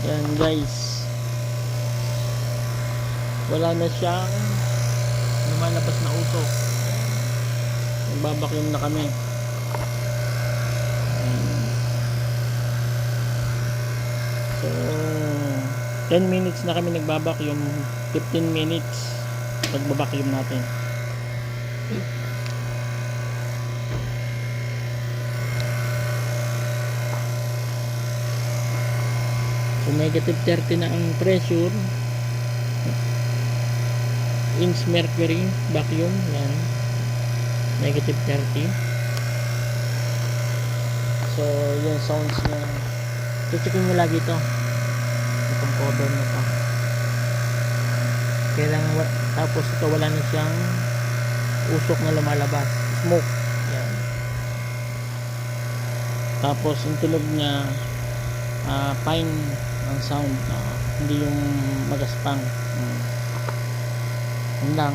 Yan guys, wala na siyang lumalabas na usok. Nagbabacuum na kami. So 10 minutes na kami nagbabacuum, 15 minutes nagbabacuum natin. So negative 30 na ang pressure. Inch mercury vacuum, yan, negative 30. So yung sounds niya, tutukin mo lagi ito, itong cover na to. Kailangan, tapos ito wala na siyang usok na lumalabas, smoke, yan. Tapos yung tunog niya fine ang sound, hindi yung magaspang. Yun lang.